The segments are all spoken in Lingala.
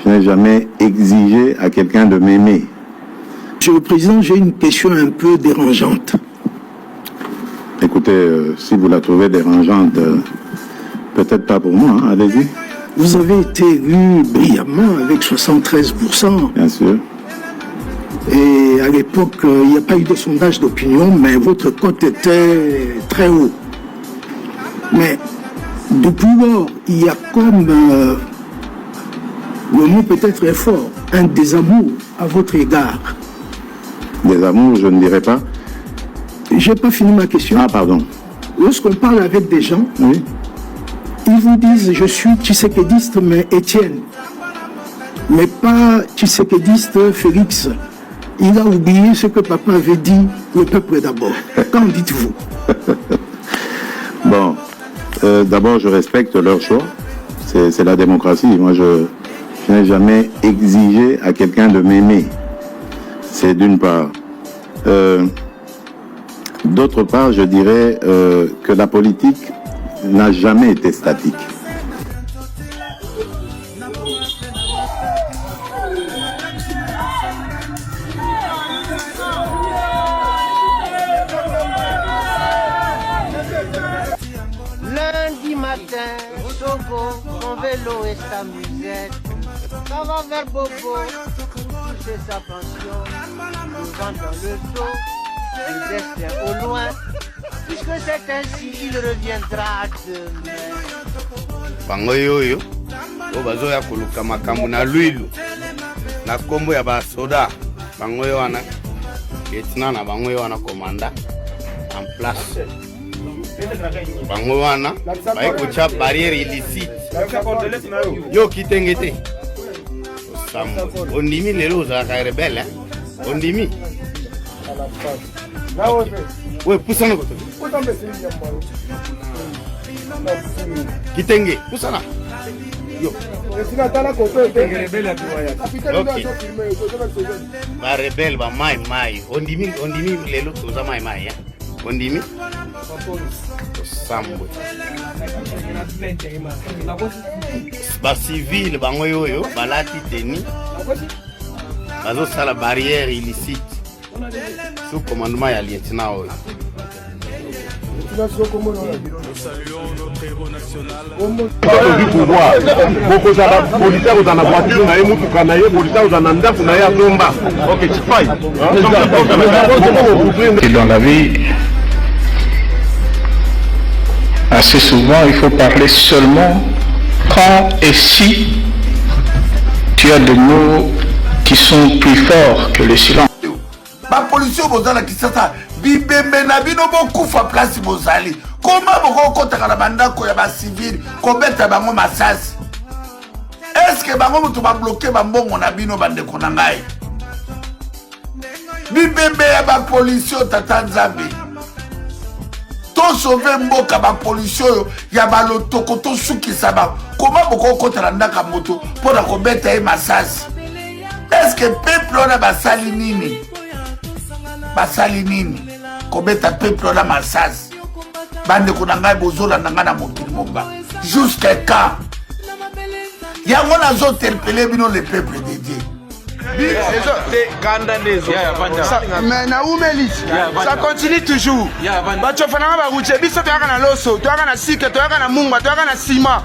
Je n'ai jamais exigé à quelqu'un de m'aimer. Monsieur le Président, j'ai une question un peu dérangeante. Écoutez, si vous la trouvez dérangeante, peut-être pas pour moi, hein, allez-y. Vous avez été élu brillamment avec 73%. Bien sûr. Et à l'époque, il n'y a pas eu de sondage d'opinion, mais votre cote était très haut. Mais depuis lors, il y a comme, le mot peut-être est fort, un désamour à votre égard. Désamour, je ne dirais pas. Je n'ai pas fini ma question. Ah, pardon. Lorsqu'on parle avec des gens, Oui. ils vous disent « je suis tshisekédiste, mais Étienne ». Mais pas tshisekédiste Félix. Il a oublié ce que papa avait dit, le peuple d'abord. Qu'en dites-vous? Bon, d'abord, je respecte leur choix. C'est la démocratie. Moi, je n'ai jamais exigé à quelqu'un de m'aimer. C'est d'une part. D'autre part, je dirais que la politique n'a jamais été statique. Lundi matin, Sogo, son vélo et sa musette. Ça va vers Bobo, toucher sa pension. Le vent dans le dos, le destin au loin. Puisque c'est ainsi, il reviendra demain. Bangoyoyo, obazo ya kuluka makambu na luilu. Na kombo ya basoda, bangoyo wana. Lieutenant na bangoyo wana komanda. En place. Bango wana baikocha barrière illicite yo kitengete ondimi lelo ozalaka rebelle ondimi we pusana koto kitenge pusana yo ba rebelle ba mai ondimi lelo toza mai ya ondimi sambo ba civil bango yoyo balati teni bazo sala barrière illicite sous commandement ya lieutenant oyo. Nous saluons notre héros national. Du pouvoir, beaucoup de policiers dans la voiture, et dans la vie, assez souvent, il faut parler seulement quand et si tu as des mots qui sont plus forts que le silence. La police qui bibembe na bino bokufa place bozali koma boko kotaka na bandako ya ba civil kobeta bango masasi. Est-ce que bango mutu ba bloquer ba mbongo na bino bandeko na ngai? Bibembe ya ba police tata Nzambe to sauver mboka ba police ya ba lotoko to sukisa ba koma boko kotaka ndaka moto pona kobeta e masasi. Est-ce que peuple ona basali nini? Basali nini? Kobeta peuple na masasi bande kuna ngai bozola na ngana mokili momba jusqu'à quand yango nazo interpeller bino le peuple de Dieu mais na umeli ça continue toujours bachofana ba route biso toyaka na loso toyaka na sike toyaka na mungwa toyaka na ciment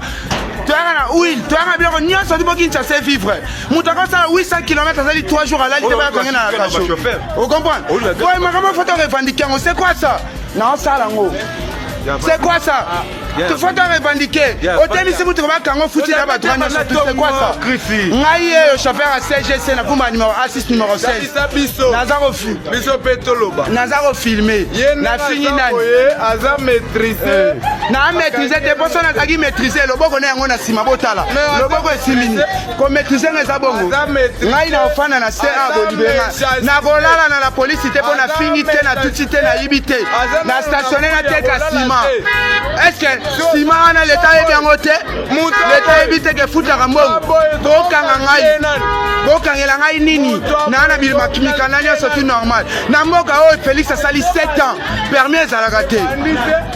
toyaka na huile toyaka biloko nyonso ti bokinisa se vivre mutu akosala 800 km azali 3 jours alali te bayakange na kacho o comprendre oye makambo foto revendiquer yango c'est quoi ça naosala yango c'est quoi ça? Tu faut te revendiquer. Au début, si vous trouvez qu'un foutu là-bas, c'est quoi ça? Ngaïe, chauffeur à CGC, na kumba numéro A6, numéro 16. Nazaro filmé. Nazaro filmé. Na fini nani? Aza maîtrisé. Na maîtrisé, des personnes qui maîtrisé. Le boko n'est pas si ma botala. Le boko est simini. Comme maîtriser les abongos. Ngaïe na ofana na CA bolibéra. Na volala na la police, c'était pour na finité, na tutité, na ibité. Na stationné na teka sima. Est-ce que Sima wana l'État est bien voté? L'État évite que foutre un bon. bokangela ngai nini na na bilma mikanda nyonso tout normal na mboka oyo Félix asali 7 ans permis ezalaka te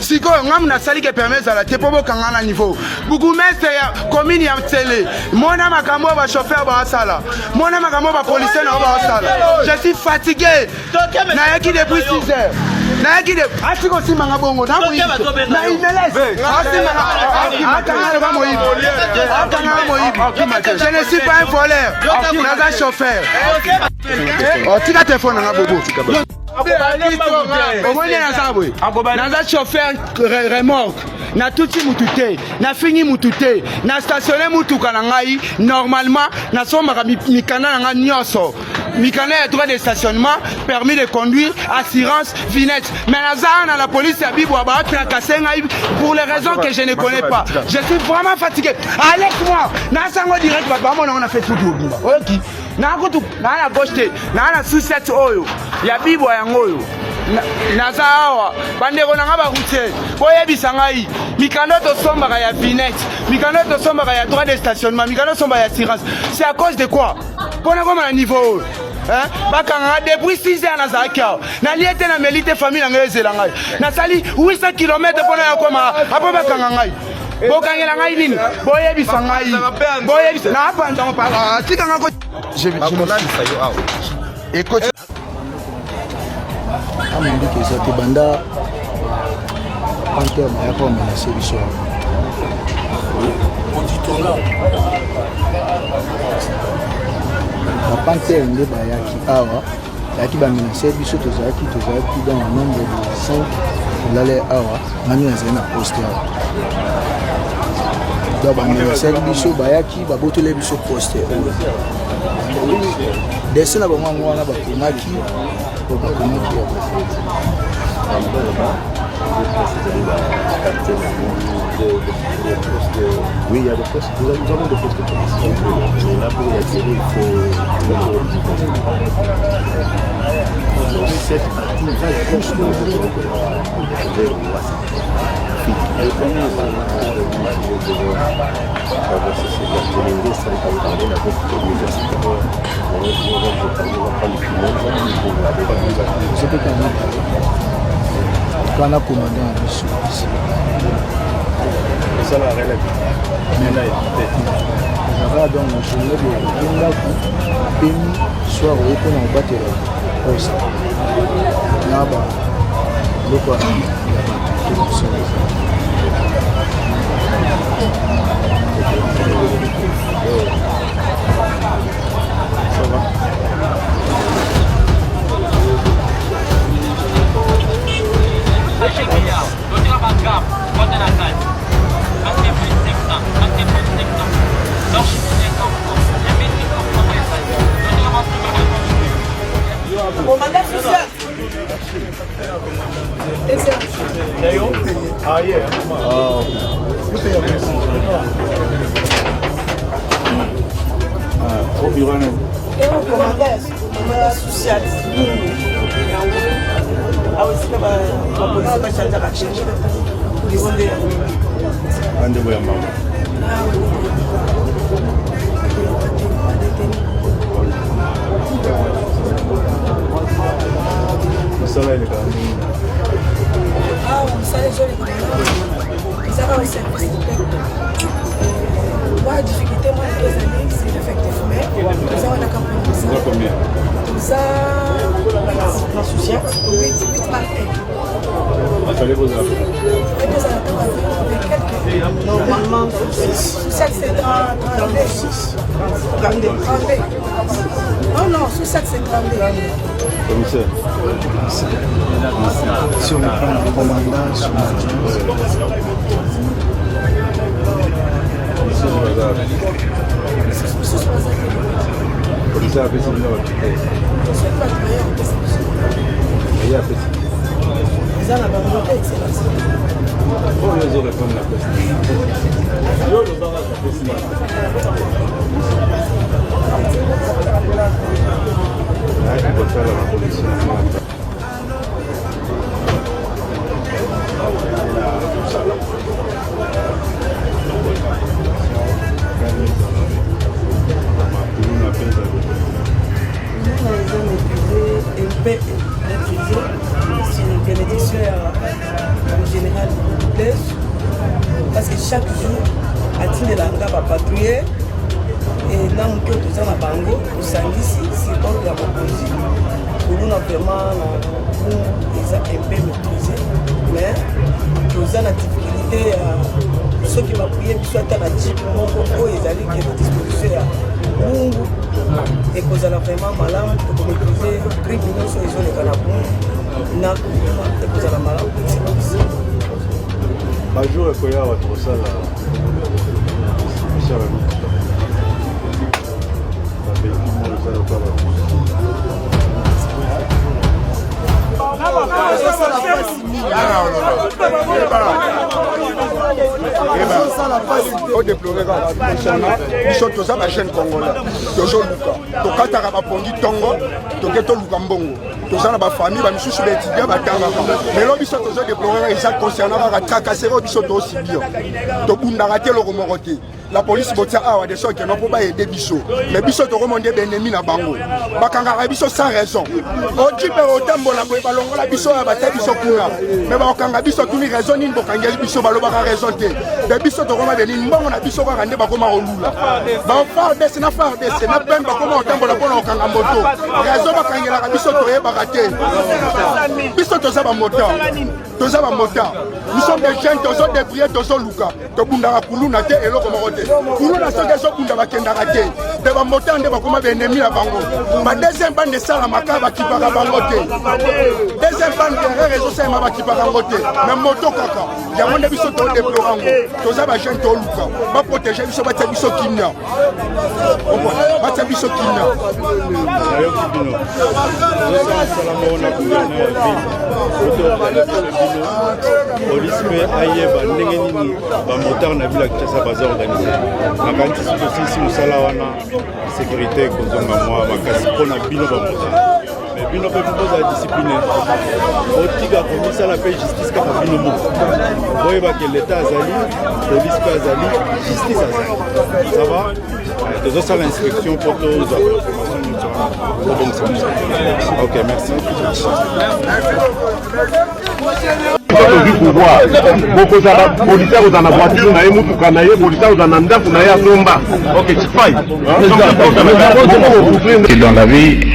sikoyo ngamu nasali ke permis ezala te mpo bokanga na niveau bourgmestre ya commune ya Tsele mona makambo ba chauffeur basala mona makambo ba policier na basala je suis fatigué na yaki depuis 6 heures na yaki de atiko simanga bongo na moyi na imelese atanga ba moyi je ne suis pas un voleur naza chauffeur tika téléphone na bobo omoni naza chauffeur remorque na tuti mutu te na fini mutu te na stationné mutuka na ngai normalement nasombaka mikanda na ngai nyonso mikanda ya droit de stationnement permis de conduire assurance vinette mais naza na la police ya bibwa batracassé ngai pour les raisons que je ne connais pas je suis vraiment fatigué avec moi nasango direct bato bamona on a fait tout obima oyoki nakutu na gauche te na sous-set oyo ya bibwa yango oyo naza awa bandeko na nga baroutier boyebisa ngai mikando tosombaka ya vinette mikando tosombaka ya droit de stationnement mikando tosombaka ya assurance c'est à cause de quoi mpona koma na niveau oyo bakanga depuis 6 heures nazalaki awa nalie te na meli te famille na ngai ezela ngai nasali 800 km mpona ya koma apo bakanga ngai bokangela ngai nini boyebisa ngai boyebisa na apanzango pala tikanga ko écoute amandiki eza te banda pantere mayaka omenase biso bapantere nde bayaki awa bayaki bamenase biso tozalaki dans le nombre de 5 olale awa ngani nazali na poste awa do bamenase biso bayaki babotole biso poste dese na bango yango wana bakomaki Oui, il y a des postes, nous avons des postes de police. Mais là, pour y attirer, il faut cette partie va juste wana commandant ya biso ça la relève ezaka donc na journée de ndako pemi soir oye mpona kobatela poste na biloko ya bato La difficulté, moi, les 2 années, c'est l'effectif. Mais nous avons la campagne de ça. combien? Nous avons 8 par 1. Il fallait vous appeler. Et nous avons quelques. Normalement, sous 7, c'est 36. 32. Non, sous 7, c'est 32. Commissaire. Si on prend le commandant sur Commissaire a fait son numéro. Il a fait ça. Ils ont la bonne excellence. Bon, ils ont répondu à la question. Thank you. chaque jour atindelanga bapatrouille et na moke toza na bango tosangisi support ya bakonzi koluna vraiment na eza un peu maîtrisé mais toza na difficulté ya soki baprie biso ata na jipe moko oyo ezali kena disposition ya bungu ekozala vraiment malamu tokomaîtrise gripe nyonso ezoleka na bungu na kuna ekozala malamu ekisi bajour ekoya bato kosala distribution ya mituka babeki mosala kwa biso toza bajeune congolais tozoluka tokataka bapongi ntongo toke toluka mbongo toza na bafamille bamisusu baétudia batangaka lelo biso tozodeplorera eza concernant kaka tracasserie oyo biso toosibio tobundaka te eloko moko te la police botia awa de soki no mpo baede biso mais biso tokomonde baennemi na bango bakangaka biso sans raison ojipe otambola boye balongola biso oyo bata biso kuna mais bakokanga biso tuni raison nini bokangeli biso balobaka raison te me biso tokoma benini mbongo na biso kaka nde bakoma kolula bafardese na fardese na pene bakoma kotambola mpona kokanga moto raison bakangelaka biso toyebaka te biso toza bamota nous sommes des jeunes tozodébrouiller tozoluka tobundaka kuluna te eloko moko te kuluna soki ezobunda bakendaka te te bamota nde bakoma baennemi na bango badeuxième bande esalamaka bakipaka bango te deuxième bande erreur ezosalema bakipaka yango te mais moto kaka yango nde biso todeplore yango toza bajeune toluka baprotege biso batia biso kimia batia biso kimia police mpe ayeba ndenge nini bamotare na ville ya kinshasa baza organise nakanisi tosisi mosala wana sécurité ekozonga mwa makasi mpona bino bamotare mais bino mpe bozala discipline otika komisala mpe justice kaka bino moko boyebake leta azali police mpe azali justice azali ça va tozosala inspection mpo tozwa information nyonso obongisa mosala ok merci tozwi pouvoir bokozala policier kozala na voiture na ye mutuka na ye policier kozala na ndako na ye asomba ok tifai et dans la vie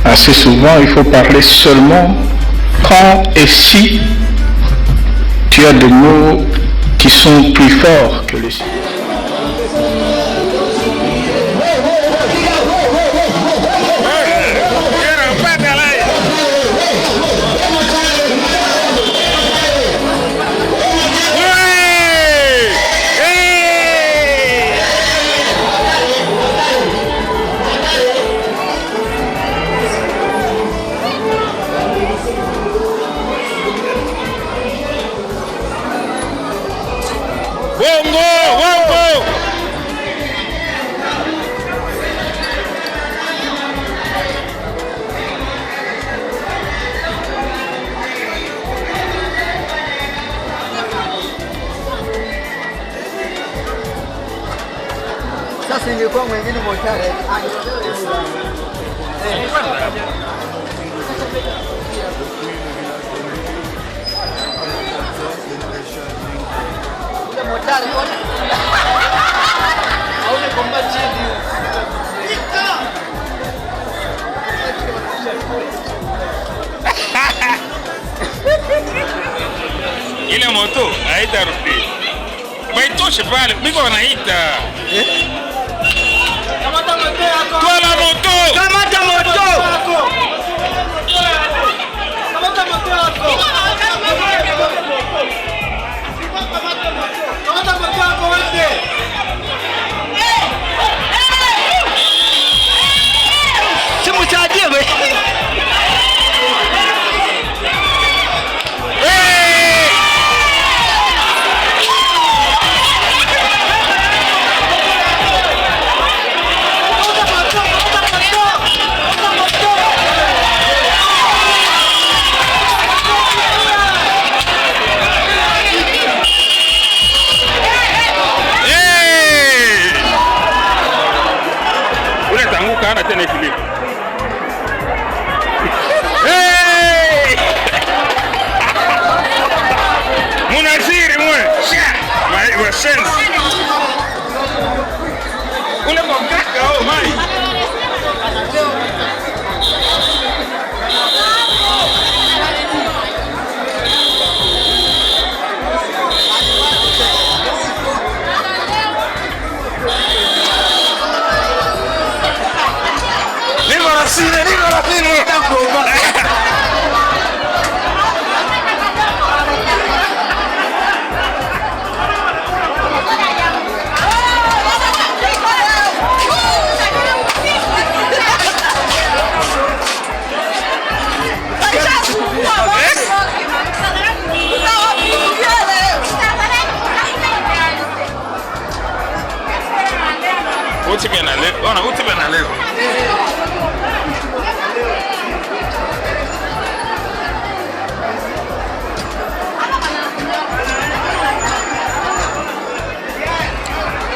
assez souvent il faut parler seulement quand et si tu as des mots qui sont plus forts que les siens. Sasa ingekuwa mwingine motare motare aone komba chini ile moto haita rudi baitoshe pale mimi wanaita kamata moto yako tola moto kamata moto kamata moto yako kamata moto yako wende simu chaje wewe kana tena equilibre. Hey! wa shenzi. Ule mkaka oh mai.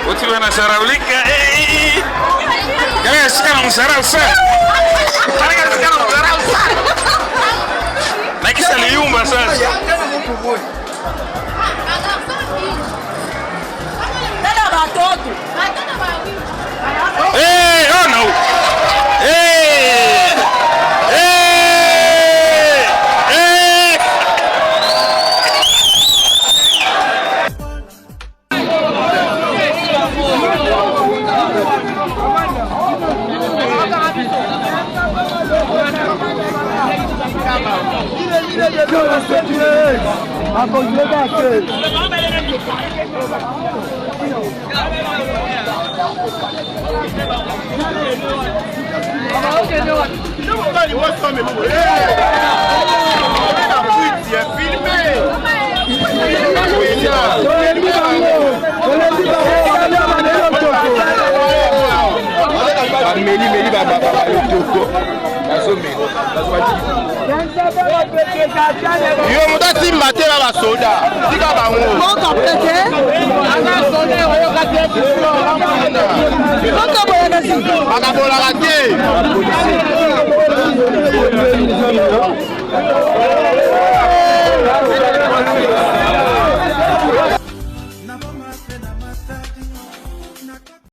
Uti Saraulika, kalian sekarang Sarau Sar. Kalian sekarang Sarau Sar. Naik salium basas. Oh no. Yo mutati matera ba soda tika bango moko peke ana soda oyo kate moko boya kasi bakabola kate